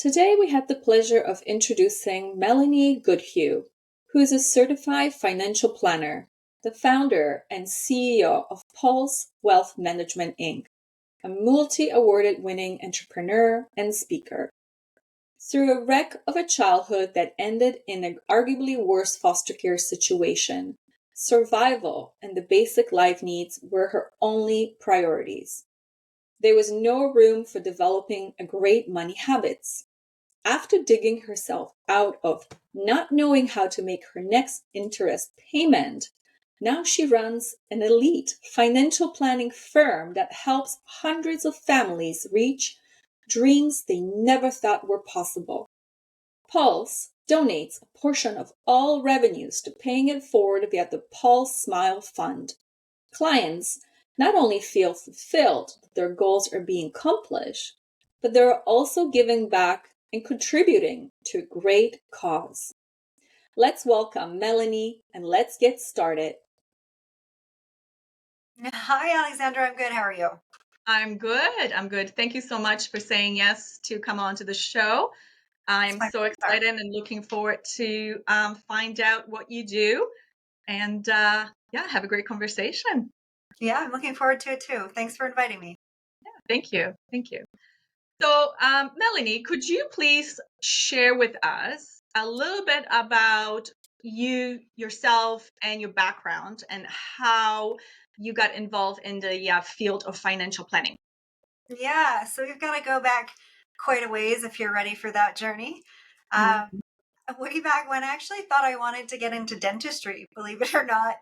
Today we had the pleasure of introducing Melany Goodhue, who is a certified financial planner, the founder and CEO of Pulse Wealth Management Inc., a multi-awarded winning entrepreneur and speaker. Through a wreck of a childhood that ended in an arguably worse foster care situation, survival and the basic life needs were her only priorities. There was no room for developing a great money habits. After digging herself out of not knowing how to make her next interest payment, now she runs an elite financial planning firm that helps hundreds of families reach dreams they never thought were possible. Pulse donates a portion of all revenues to paying it forward via the Pulse Smile Fund. Clients not only feel fulfilled that their goals are being accomplished, but they're also giving back and contributing to a great cause. Let's welcome Melany and let's get started. Hi, Alexandra. I'm good. How are you? I'm good. Thank you so much for saying yes to come on to the show. I'm so excited and looking forward to find out what you do and have a great conversation. Yeah, I'm looking forward to it too. Thanks for inviting me. Yeah, thank you. So, Melany, could you please share with us a little bit about you, yourself, and your background and how you got involved in the field of financial planning? Yeah, so we've got to go back quite a ways if you're ready for that journey. Way back when, I actually thought I wanted to get into dentistry, believe it or not,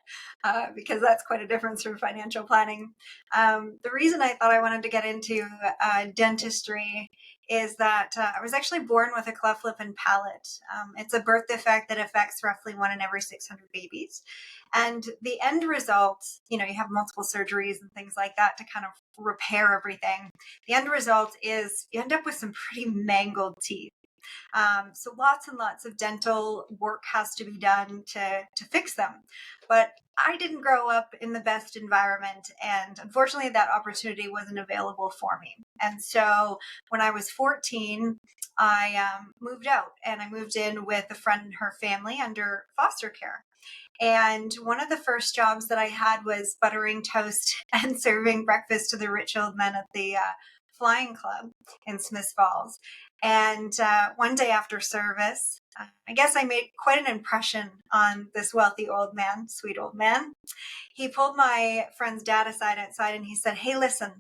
because that's quite a difference from financial planning. The reason I thought I wanted to get into dentistry is that I was actually born with a cleft lip and palate. It's a birth defect that affects roughly 1 in every 600 babies. And the end result, you have multiple surgeries and things like that to kind of repair everything. The end result is you end up with some pretty mangled teeth. So lots and lots of dental work has to be done to fix them. But I didn't grow up in the best environment, and unfortunately that opportunity wasn't available for me. And so when I was 14, I moved out, and I moved in with a friend and her family under foster care. And one of the first jobs that I had was buttering toast and serving breakfast to the rich old men at the Flying Club in Smiths Falls. And one day after service, I guess I made quite an impression on this wealthy old man, sweet old man. He pulled my friend's dad aside outside and he said, "Hey, listen,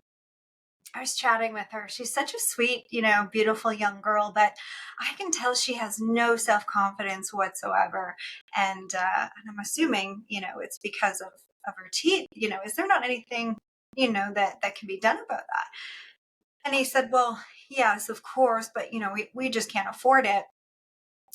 I was chatting with her. She's such a sweet, beautiful young girl, but I can tell she has no self-confidence whatsoever. And I'm assuming, it's because of her teeth. Is there not anything, that can be done about that?" And he said, "Well, yes, of course, but we just can't afford it."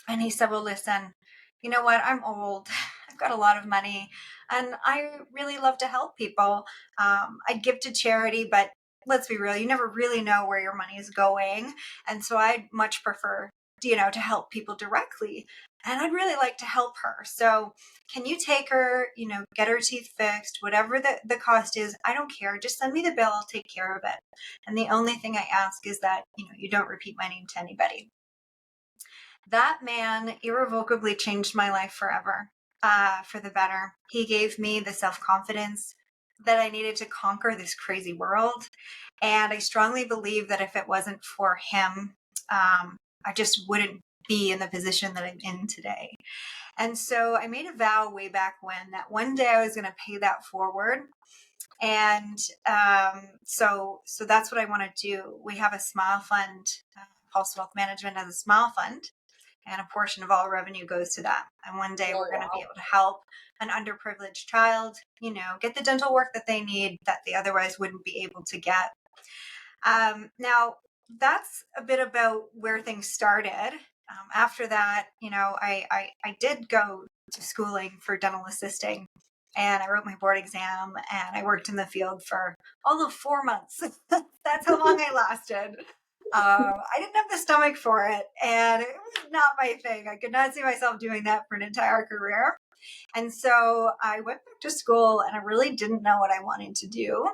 And he said, "Well, listen, you know what? I'm old. I've got a lot of money, and I really love to help people. I'd give to charity, but let's be real, you never really know where your money is going. And so I'd much prefer, to help people directly. And I'd really like to help her. So can you take her, get her teeth fixed, whatever the cost is? I don't care. Just send me the bill. I'll take care of it. And the only thing I ask is that, you don't repeat my name to anybody." That man irrevocably changed my life forever, for the better. He gave me the self-confidence that I needed to conquer this crazy world. And I strongly believe that if it wasn't for him, I just wouldn't be in the position that I'm in today. And so I made a vow way back when that one day I was going to pay that forward. And so that's what I want to do. We have a smile fund. Pulse Wealth Management has a smile fund, and a portion of all revenue goes to that. And one day we're going to be able to help an underprivileged child, get the dental work that they need that they otherwise wouldn't be able to get. Now, that's a bit about where things started. After that, I did go to schooling for dental assisting, and I wrote my board exam, and I worked in the field for all of 4 months. That's how long I lasted. I didn't have the stomach for it, and it was not my thing. I could not see myself doing that for an entire career. And so I went back to school, and I really didn't know what I wanted to do.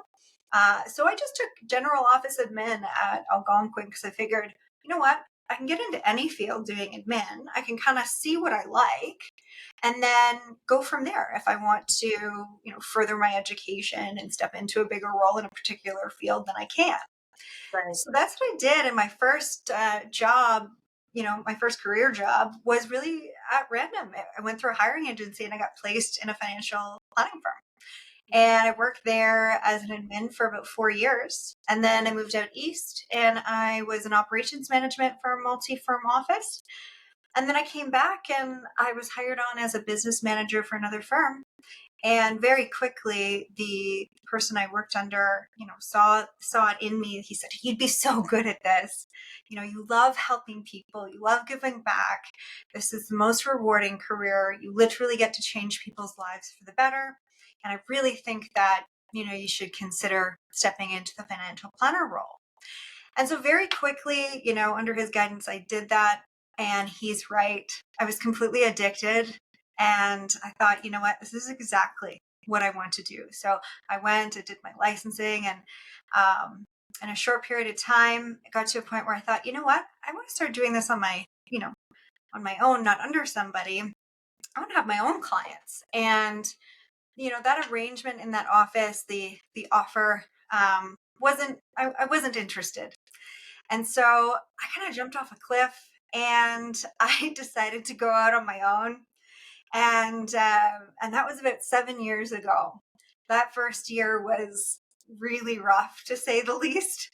So I just took general office admin at Algonquin because I figured, you know what? I can get into any field doing admin. I can kind of see what I like and then go from there if I want to, further my education and step into a bigger role in a particular field, then I can. Right. So that's what I did. And my first job, my first career job was really at random. I went through a hiring agency and I got placed in a financial planning firm. And I worked there as an admin for about 4 years. And then I moved out east and I was in operations management for a multi-firm office. And then I came back and I was hired on as a business manager for another firm. And very quickly, the person I worked under, saw it in me. He said, "You'd be so good at this. You love helping people. You love giving back. This is the most rewarding career. You literally get to change people's lives for the better. And I really think that, you should consider stepping into the financial planner role." And so very quickly, under his guidance, I did that. And he's right. I was completely addicted. And I thought, you know what, this is exactly what I want to do. So I went and did my licensing. And in a short period of time, it got to a point where I thought, you know what, I want to start doing this on my, on my own, not under somebody. I want to have my own clients. And, that arrangement in that office, the offer I wasn't interested. And so I kind of jumped off a cliff and I decided to go out on my own. And that was about 7 years ago. That first year was really rough, to say the least.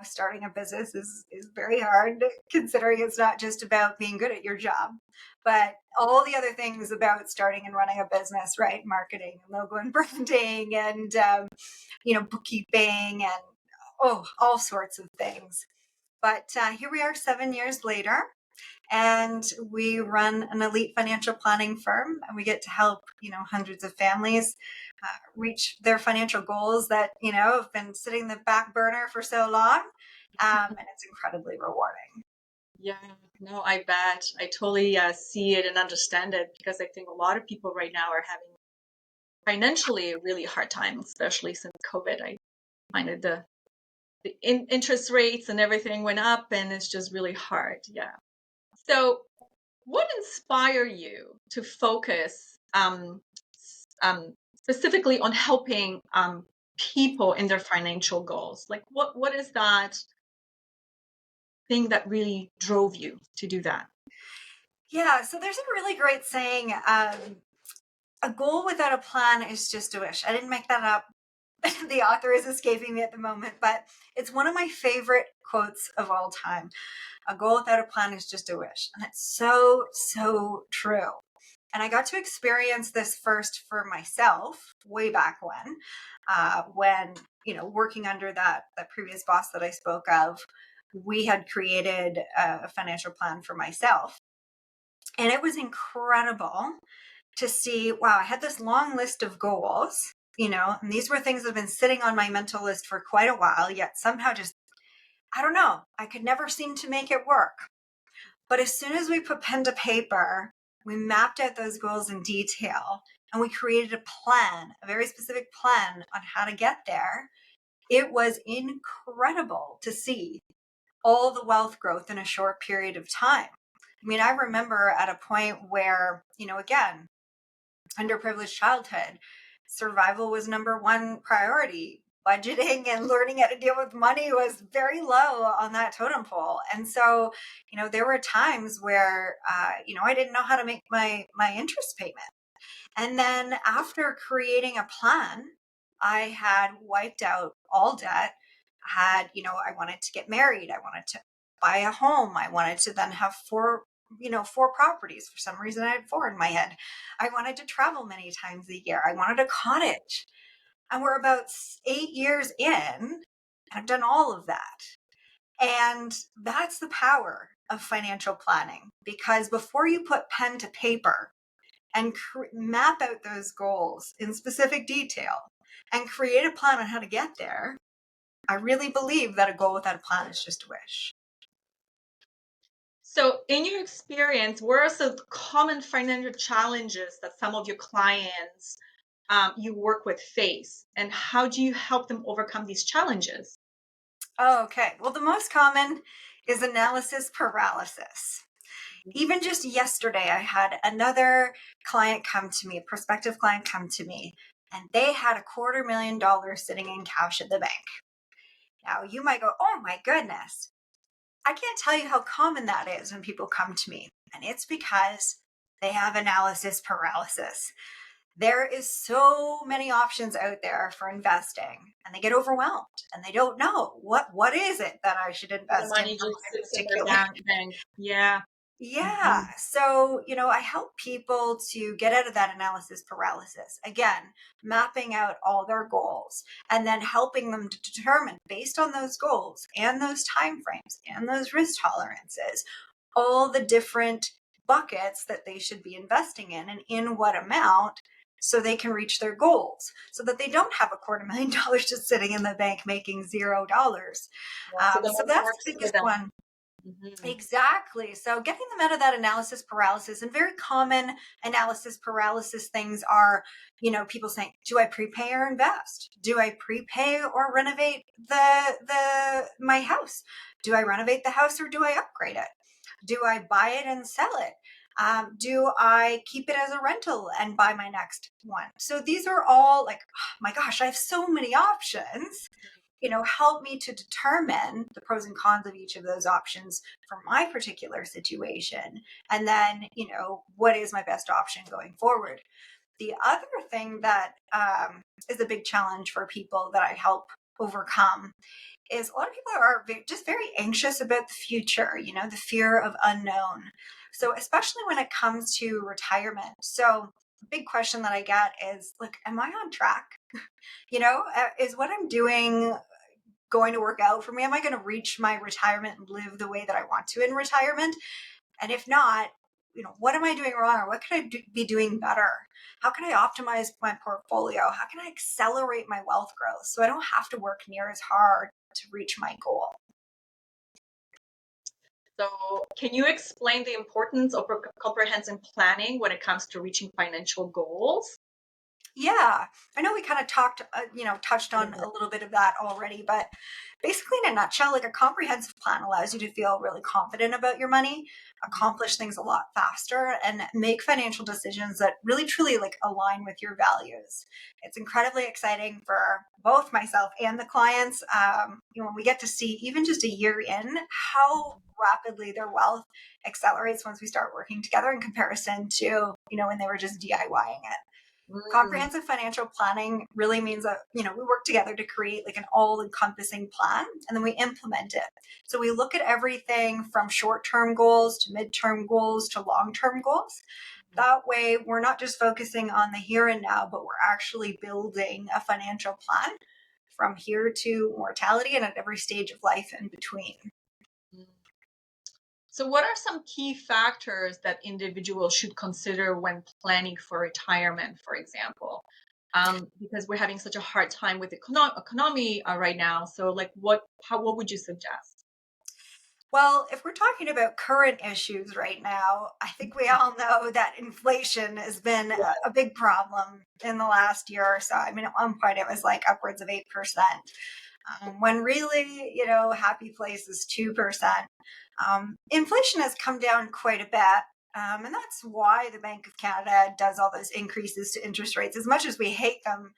Starting a business is very hard, considering it's not just about being good at your job, but all the other things about starting and running a business, right? Marketing, logo and branding, and bookkeeping, and all sorts of things. But here we are 7 years later, and we run an elite financial planning firm, and we get to help hundreds of families reach their financial goals that have been sitting in the back burner for so long, and it's incredibly rewarding. Yeah, no, I bet. I totally see it and understand it, because I think a lot of people right now are having financially a really hard time, especially since COVID. I find that the interest rates and everything went up, and it's just really hard. Yeah. So, what inspired you to focus specifically on helping people in their financial goals? Like, what is that thing that really drove you to do that? Yeah, so there's a really great saying, a goal without a plan is just a wish. I didn't make that up. The author is escaping me at the moment, but it's one of my favorite quotes of all time. A goal without a plan is just a wish. And it's so, so true. And I got to experience this first for myself way back when, working under that previous boss that I spoke of, we had created a financial plan for myself. And it was incredible to see, wow, I had this long list of goals, and these were things that have been sitting on my mental list for quite a while, yet somehow just, I don't know, I could never seem to make it work. But as soon as we put pen to paper, we mapped out those goals in detail and we created a plan, a very specific plan on how to get there. It was incredible to see all the wealth growth in a short period of time. I mean, I remember at a point where, again, underprivileged childhood, survival was number one priority. Budgeting and learning how to deal with money was very low on that totem pole. And so, there were times where, I didn't know how to make my interest payment. And then after creating a plan, I had wiped out all debt. I wanted to get married. I wanted to buy a home. I wanted to then have four properties. For some reason, I had four in my head. I wanted to travel many times a year. I wanted a cottage. And we're about 8 years in, and I've done all of that. And that's the power of financial planning, because before you put pen to paper and map out those goals in specific detail and create a plan on how to get there, I really believe that a goal without a plan is just a wish. So, in your experience, what are some common financial challenges that some of your clients you work with face, and how do you help them overcome these challenges? Oh, okay. Well, the most common is analysis paralysis. Even just yesterday, I had another client come to me, a prospective client come to me, and they had $250,000 sitting in cash at the bank. Now, you might go, oh my goodness. I can't tell you how common that is when people come to me. And it's because they have analysis paralysis. There is so many options out there for investing, and they get overwhelmed and they don't know what is it that I should The invest in money for just my sits in their particular. bank. Yeah. Yeah. So, I help people to get out of that analysis paralysis. Again, mapping out all their goals and then helping them to determine based on those goals and those timeframes and those risk tolerances, all the different buckets that they should be investing in and in what amount so they can reach their goals so that they don't have $250,000 just sitting in the bank making $0. Yeah, so the So money that's works the for biggest them. one. Exactly. So getting them out of that analysis paralysis, and very common analysis paralysis things are, people saying, do I prepay or invest? Do I prepay or renovate my house? Do I renovate the house or do I upgrade it? Do I buy it and sell it? Do I keep it as a rental and buy my next one? So these are all like, oh my gosh, I have so many options. Help me to determine the pros and cons of each of those options for my particular situation. And then, what is my best option going forward? The other thing that is a big challenge for people that I help overcome is a lot of people are just very anxious about the future, the fear of unknown. So, especially when it comes to retirement. So, the big question that I get is, like, am I on track? Is what I'm doing going to work out for me? Am I going to reach my retirement and live the way that I want to in retirement? And if not, what am I doing wrong, or what can I be doing better? How can I optimize my portfolio? How can I accelerate my wealth growth so I don't have to work near as hard to reach my goal? So, can you explain the importance of comprehensive planning when it comes to reaching financial goals? Yeah, I know we kind of touched on a little bit of that already, but basically, in a nutshell, like, a comprehensive plan allows you to feel really confident about your money, accomplish things a lot faster, and make financial decisions that really truly like align with your values. It's incredibly exciting for both myself and the clients. When we get to see, even just a year in, how rapidly their wealth accelerates once we start working together in comparison to when they were just DIYing it. Comprehensive financial planning really means that, we work together to create like an all-encompassing plan, and then we implement it. So we look at everything from short-term goals to mid-term goals to long-term goals. That way, we're not just focusing on the here and now, but we're actually building a financial plan from here to mortality and at every stage of life in between. So, what are some key factors that individuals should consider when planning for retirement, for example? Because we're having such a hard time with the economy right now. So, like, what would you suggest? Well, if we're talking about current issues right now, I think we all know that inflation has been a big problem in the last year or so. I mean, at one point it was like upwards of 8%, when really, happy place is 2%. Inflation has come down quite a bit. And that's why the Bank of Canada does all those increases to interest rates. As much as we hate them,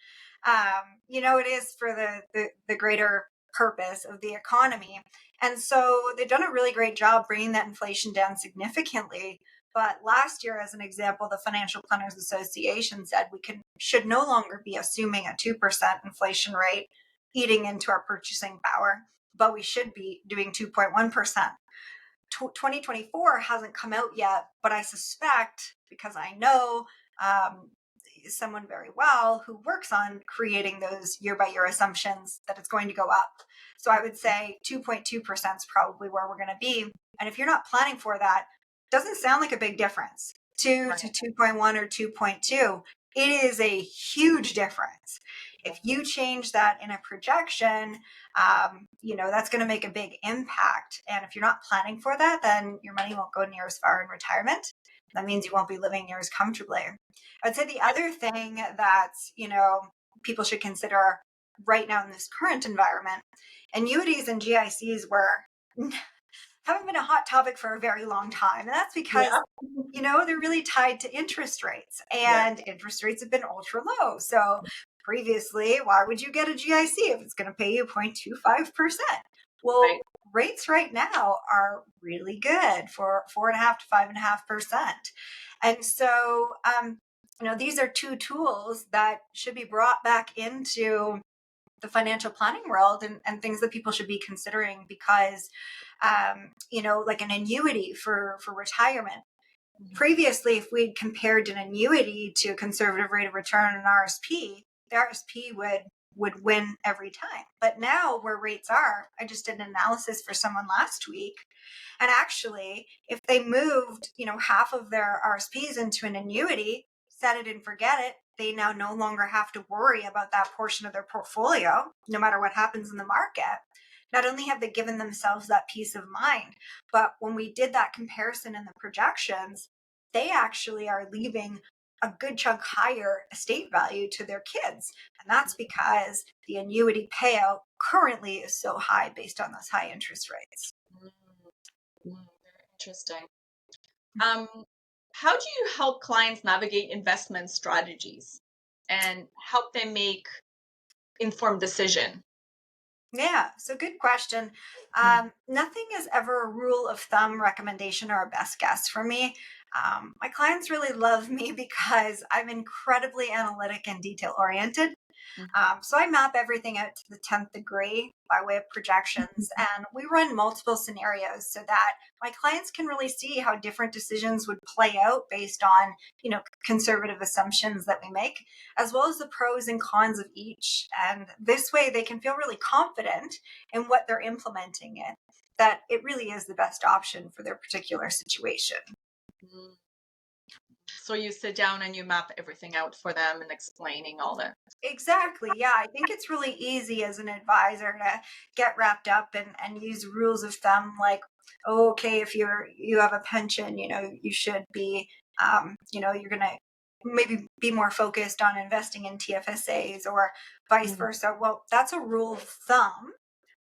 it is for the greater purpose of the economy. And so they've done a really great job bringing that inflation down significantly. But last year, as an example, the Financial Planners Association said we should no longer be assuming a 2% inflation rate eating into our purchasing power, but we should be doing 2.1%. 2024 hasn't come out yet, but I suspect, because I know someone very well who works on creating those year by year assumptions, that it's going to go up. So I would say 2.2% is probably where we're going to be. And if you're not planning for that, it doesn't sound like a big difference. 2 to 2.1 or 2.2, it is a huge difference. If you change that in a projection, that's going to make a big impact. And if you're not planning for that, then your money won't go near as far in retirement. That means you won't be living near as comfortably. I'd say the other thing that, people should consider right now in this current environment, annuities and GICs have haven't been a hot topic for a very long time. And that's because, Yeah. they're really tied to interest rates, Yeah. and interest rates have been ultra low. So previously, why would you get a GIC if it's going to pay you 0.25%? Well, Right. rates right now are really good for 4.5 to 5.5%. And so, these are two tools that should be brought back into the financial planning world, and things that people should be considering, because, like an annuity for retirement. Previously, if we'd compared an annuity to a conservative rate of return on RSP, the RSP would win every time. But now, where rates are, I just did an analysis for someone last week, and actually, if they moved, half of their RSPs into an annuity, set it and forget it, they now no longer have to worry about that portion of their portfolio, no matter what happens in the market. Not only have they given themselves that peace of mind, but when we did that comparison in the projections, they actually are leaving a good chunk higher estate value to their kids. And that's because the annuity payout currently is so high based on those high interest rates. Very interesting. Um, how do you help clients navigate investment strategies and help them make informed decision? Yeah, so good question. Nothing is ever a rule of thumb, recommendation, or a best guess for me. My clients really love me because I'm incredibly analytic and detail oriented. So I map everything out to the 10th degree by way of projections, and we run multiple scenarios so that my clients can really see how different decisions would play out based on, conservative assumptions that we make, as well as the pros and cons of each. And this way they can feel really confident in what they're implementing in, that it really is the best option for their particular situation. Mm. So you sit down and you map everything out for them and explaining all that. Exactly. Yeah. I think it's really easy as an advisor to get wrapped up and use rules of thumb like, oh, okay, if you have a pension, you should be, you're going to maybe be more focused on investing in TFSAs or vice versa. Well, that's a rule of thumb,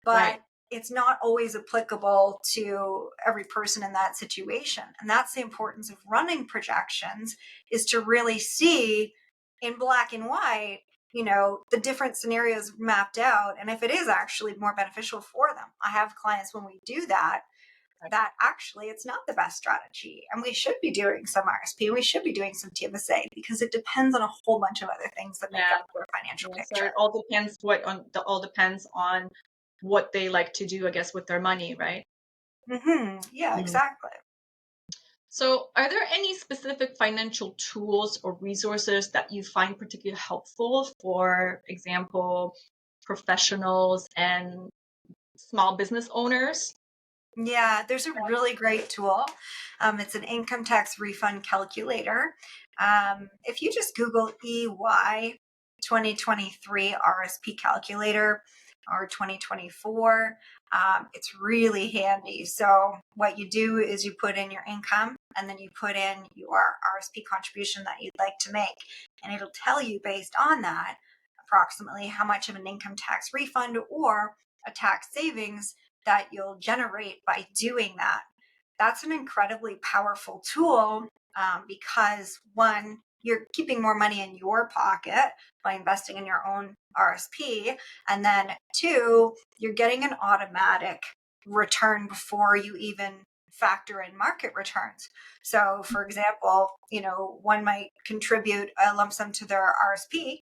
Right. but it's not always applicable to every person in that situation. And that's the importance of running projections, is to really see in black and white, the different scenarios mapped out, and if it is actually more beneficial for them. I have clients, when we do that, that actually it's not the best strategy, and we should be doing some RSP and we should be doing some TFSA, because it depends on a whole bunch of other things that make Yeah. up their financial Yeah. So picture. it all depends on what they like to do, I guess, with their money, right? Yeah, Mm. exactly. So are there any specific financial tools or resources that you find particularly helpful, for example, professionals and small business owners? Yeah, there's a really great tool. It's an income tax refund calculator. If you just Google EY 2023 RSP calculator or 2024, it's really handy. So, what you do is you put in your income and then you put in your RSP contribution that you'd like to make, and it'll tell you based on that approximately how much of an income tax refund or a tax savings that you'll generate by doing that. That's an incredibly powerful tool, because one, you're keeping more money in your pocket by investing in your own RSP. And then two, you're getting an automatic return before you even factor in market returns. So, for example, one might contribute a lump sum to their RSP.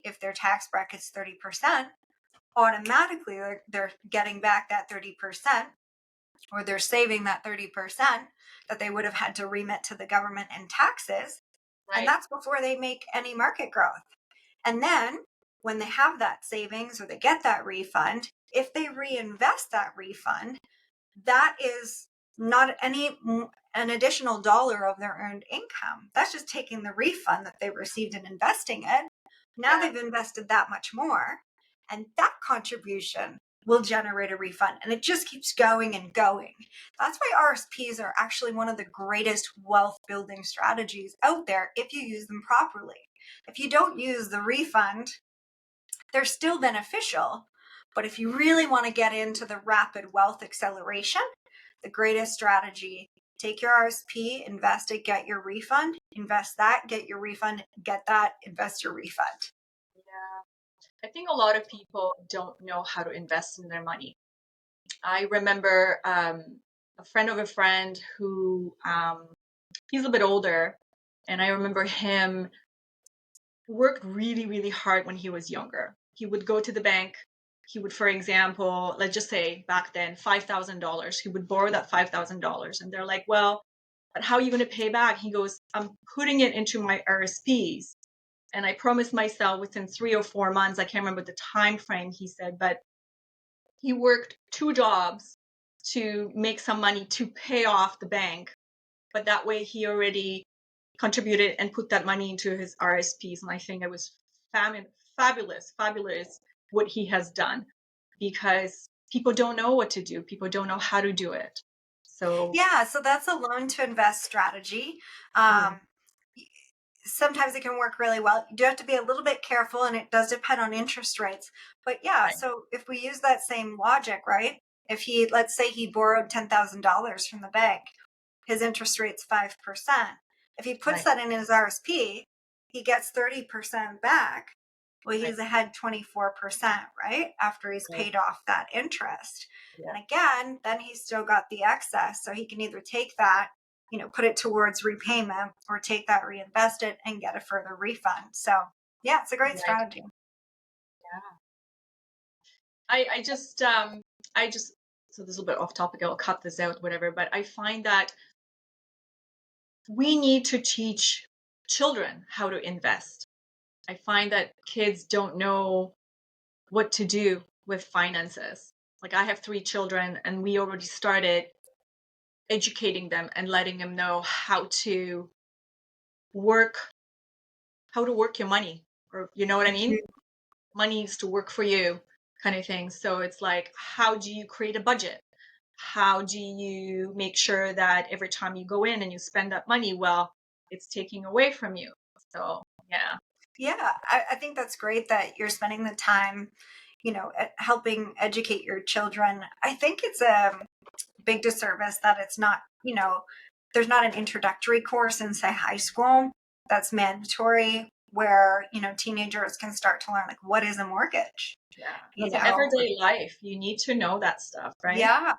If their tax bracket's 30%, automatically they're getting back that 30%, or they're saving that 30% that they would have had to remit to the government in taxes. And Right. that's before they make any market growth. And then when they have that savings or they get that refund, if they reinvest that refund, that is not an additional dollar of their earned income. That's just taking the refund that they received and investing it. Now Yeah. they've invested that much more, and that contribution will generate a refund, and it just keeps going and going. That's why RSPs are actually one of the greatest wealth building strategies out there if you use them properly. If you don't use the refund, they're still beneficial, but if you really want to get into the rapid wealth acceleration, the greatest strategy. Take your RSP, invest it, get your refund, invest that, get your refund, get that, invest your refund. Yeah. I think a lot of people don't know how to invest in their money. I remember a friend of a friend who he's a bit older, and I remember him worked really, really hard when he was younger. He would go to the bank. He would, for example, let's just say back then, $5,000. He would borrow that $5,000, and they're like, "Well, but how are you going to pay back?" He goes, "I'm putting it into my RSPs." And I promised myself within 3 or 4 months, I can't remember the time frame he said, but he worked 2 jobs to make some money to pay off the bank. But that way he already contributed and put that money into his RSPs. And I think it was fabulous what he has done, because people don't know what to do. People don't know how to do it. So Yeah, so that's a loan to invest strategy. mm, Sometimes it can work really well. You do have to be a little bit careful, and it does depend on interest rates. But yeah, right, so if we use that same logic, right? If let's say he borrowed $10,000 from the bank, his interest rate's 5%. If he puts right, that in his RSP, he gets 30% back. Well, right, he's ahead 24%, right? After he's right. paid off that interest. Yeah, And again, then he's still got the excess. So he can either take that, put it towards repayment, or take that, reinvest it, and get a further refund. So yeah, it's a great right. strategy. Yeah. I just so this is a bit off topic. I'll cut this out, whatever. But I find that we need to teach children how to invest. I find that kids don't know what to do with finances. Like, I have 3 children, and we already started educating them and letting them know work how to work your money, or you know what I mean? Money needs to work for you, kind of thing. So it's like, how do you create a budget? How do you make sure that every time you go in and you spend that money, well, it's taking away from you? So yeah. Yeah, I think that's great that you're spending the time, helping educate your children. I think it's a big disservice that it's not, there's not an introductory course in, say, high school that's mandatory where, teenagers can start to learn, like, what is a mortgage? Yeah, You that's an know, everyday life. You need to know that stuff, right? yeah.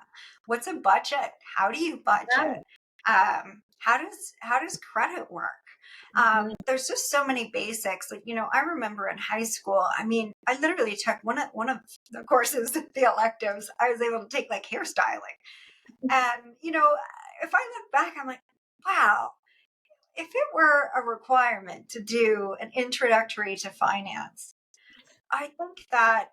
What's a budget? How do you budget? Right. How does credit work? Mhm. There's just so many basics. Like, I remember in high school, I mean, I literally took one of the courses, the electives. I was able to take like hairstyling. And, if I look back, I'm like, wow, if it were a requirement to do an introductory to finance, I think that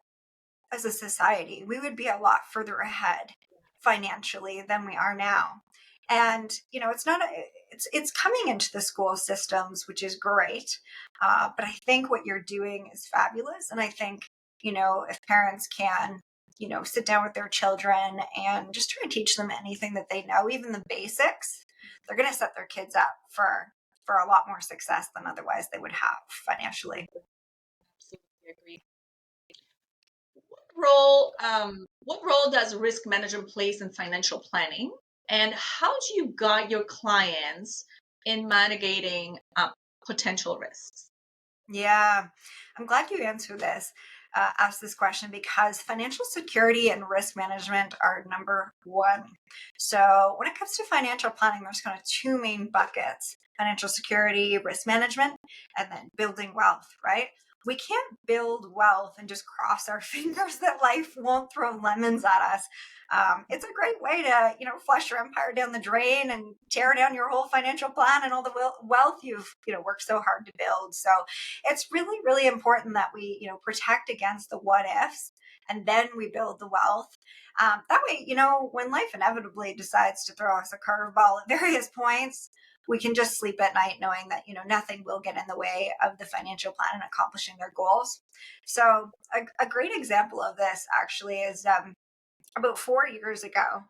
as a society, we would be a lot further ahead financially than we are now. And it's not it's coming into the school systems, which is great. But I think what you're doing is fabulous, and I think if parents can sit down with their children and just try to teach them anything that they know, even the basics, they're going to set their kids up for a lot more success than otherwise they would have financially. Absolutely agree. What role does risk management plays in financial planning, and how do you guide your clients in mitigating potential risks? Yeah, I'm glad you asked this question, because financial security and risk management are number one. So when it comes to financial planning, there's kind of two main buckets: financial security, risk management, and then building wealth, right? We can't build wealth and just cross our fingers that life won't throw lemons at us. It's a great way to, flush your empire down the drain and tear down your whole financial plan and all the wealth you've, worked so hard to build. So it's really, really important that we, protect against the what ifs, and then we build the wealth. That way, when life inevitably decides to throw us a curveball at various points, we can just sleep at night knowing that, nothing will get in the way of the financial plan and accomplishing their goals. So a great example of this actually is about 4 years ago.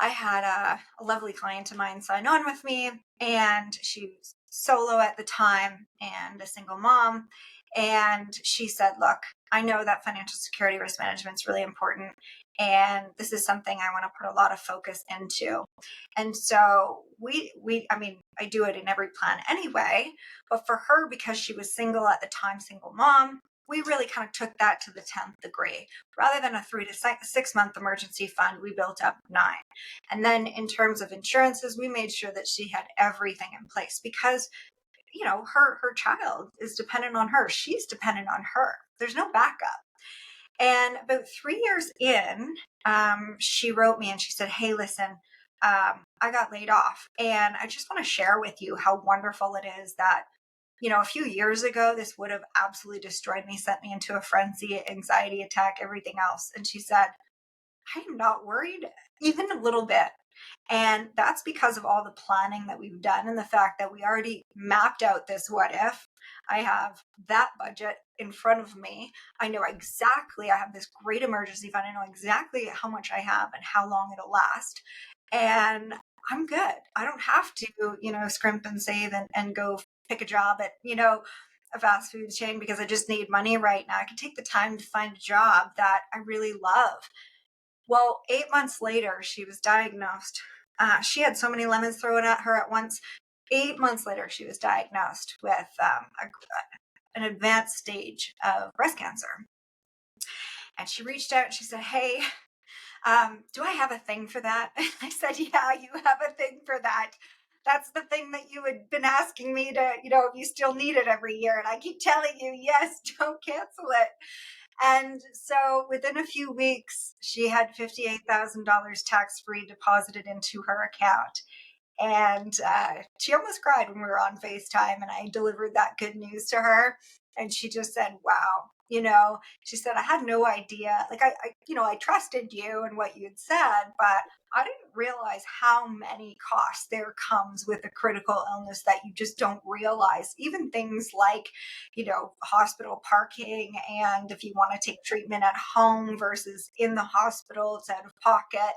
I had a lovely client of mine sign on with me, and she was solo at the time and a single mom. And she said, look, I know that financial security risk management is really important. And this is something I want to put a lot of focus into. And so I mean, I do it in every plan anyway, but for her, because she was single at the time, single mom, we really kind of took that to the 10th degree. Rather than a 3 to 6 month emergency fund, we built up 9. And then in terms of insurances, we made sure that she had everything in place because her child is dependent on her. She's dependent on her. There's no backup. And about 3 years in, she wrote me and she said, "Hey, listen, I got laid off. And I just want to share with you how wonderful it is that, a few years ago, this would have absolutely destroyed me, sent me into a frenzy, anxiety attack, everything else." And she said, "I am not worried even a little bit." And that's because of all the planning that we've done and the fact that we already mapped out this what if. I have that budget in front of me. I know exactly, I have this great emergency fund. I know exactly how much I have and how long it'll last. And I'm good. I don't have to, scrimp and save and go pick a job at, a fast food chain because I just need money right now. I can take the time to find a job that I really love. Well, 8 months later, she was diagnosed. She had so many lemons thrown at her at once. 8 months later, she was diagnosed with an advanced stage of breast cancer. And she reached out and she said, "Hey, do I have a thing for that?" I said, "Yeah, you have a thing for that. That's the thing that you had been asking me to, if you still need it every year. And I keep telling you, yes, don't cancel it." And so within a few weeks, she had $58,000 tax-free deposited into her account. And she almost cried when we were on FaceTime and I delivered that good news to her. And she just said, "Wow." She said, "I had no idea. Like, I trusted you and what you'd said, but I didn't realize how many costs there comes with a critical illness that you just don't realize. Even things like, hospital parking. And if you want to take treatment at home versus in the hospital, it's out of pocket.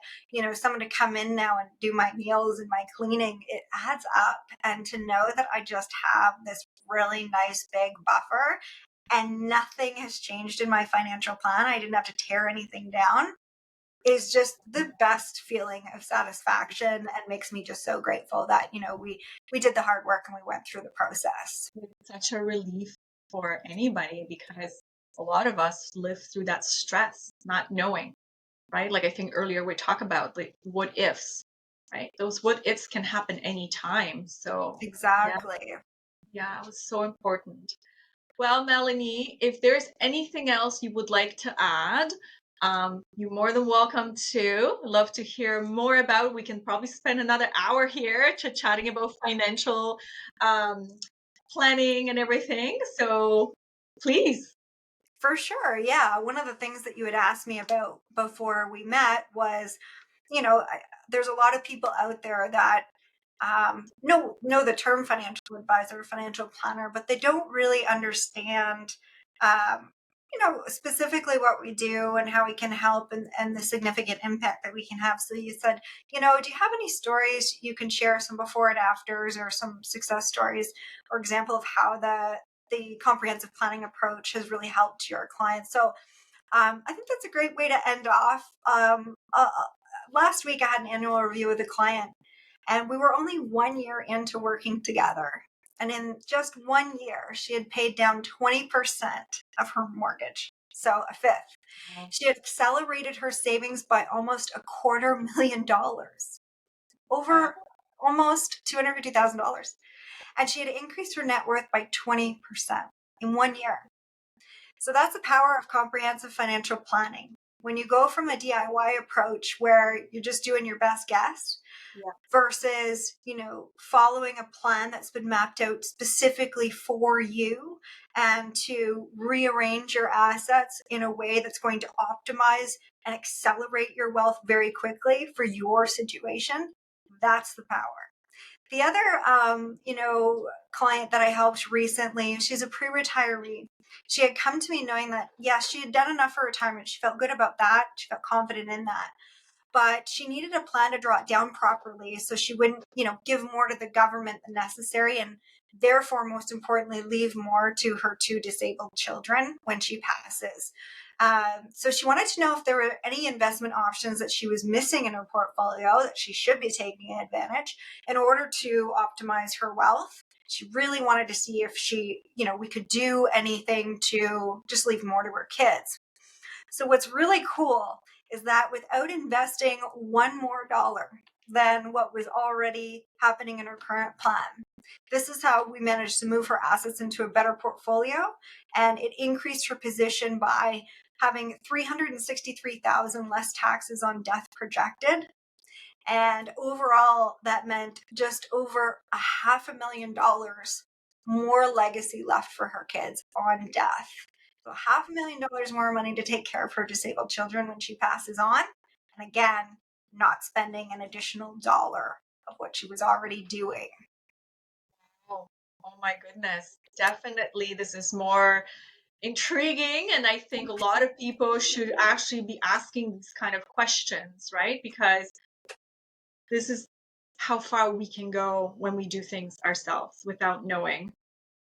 Someone to come in now and do my meals and my cleaning, it adds up. And to know that I just have this really nice big buffer and nothing has changed in my financial plan, I didn't have to tear anything down, is just the best feeling of satisfaction and makes me just so grateful that, we did the hard work and we went through the process. It's such a relief for anybody because a lot of us live through that stress, not knowing, right? Like I think earlier we talked about like what ifs, right? Those what ifs can happen anytime. So Exactly. yeah, it was so important. Well, Melany, if there's anything else you would like to add, you're more than welcome to. Love to hear more about. We can probably spend another hour here chatting about financial planning and everything. So please. For sure. Yeah. One of the things that you had asked me about before we met was, there's a lot of people out there that know the term financial advisor, financial planner, but they don't really understand, specifically what we do and how we can help and the significant impact that we can have. So you said, do you have any stories you can share, some before and afters or some success stories, for example, of how the comprehensive planning approach has really helped your clients? So I think that's a great way to end off. Last week, I had an annual review with a client, and we were only 1 year into working together. And in just 1 year, she had paid down 20% of her mortgage. So a fifth. Wow. She had accelerated her savings by almost $250,000, over almost $250,000. And she had increased her net worth by 20% in 1 year. So that's the power of comprehensive financial planning. When you go from a DIY approach where you're just doing your best guess, Yeah. versus, following a plan that's been mapped out specifically for you and to rearrange your assets in a way that's going to optimize and accelerate your wealth very quickly for your situation, that's the power. The other, client that I helped recently, she's a pre-retiree. She had come to me knowing that, yes, she had done enough for retirement. She felt good about that. She felt confident in that. But she needed a plan to draw it down properly so she wouldn't, give more to the government than necessary and therefore, most importantly, leave more to her 2 disabled children when she passes. So she wanted to know if there were any investment options that she was missing in her portfolio that she should be taking advantage in order to optimize her wealth. She really wanted to see if we could do anything to just leave more to her kids. So what's really cool is that without investing one more dollar than what was already happening in her current plan, this is how we managed to move her assets into a better portfolio, and it increased her position by having 363,000 less taxes on death projected. And overall, that meant just over $500,000 more legacy left for her kids on death. So $500,000 more money to take care of her disabled children when she passes on. And again, not spending an additional dollar of what she was already doing. Oh, oh my goodness. Definitely, this is more intriguing. And I think a lot of people should actually be asking these kind of questions, right? Because this is how far we can go when we do things ourselves without knowing.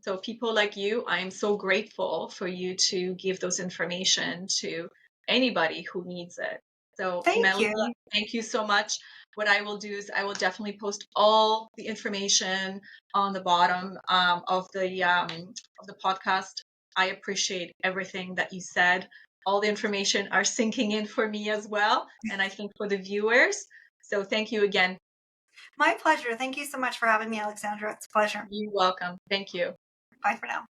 So people like you, I am so grateful for you to give those information to anybody who needs it. So Thank you. Melany, thank you so much. What I will do is I will definitely post all the information on the bottom of the podcast. I appreciate everything that you said. All the information are sinking in for me as well, and I think for the viewers. So thank you again. My pleasure. Thank you so much for having me, Alexandra. It's a pleasure. You're welcome. Thank you. Bye for now.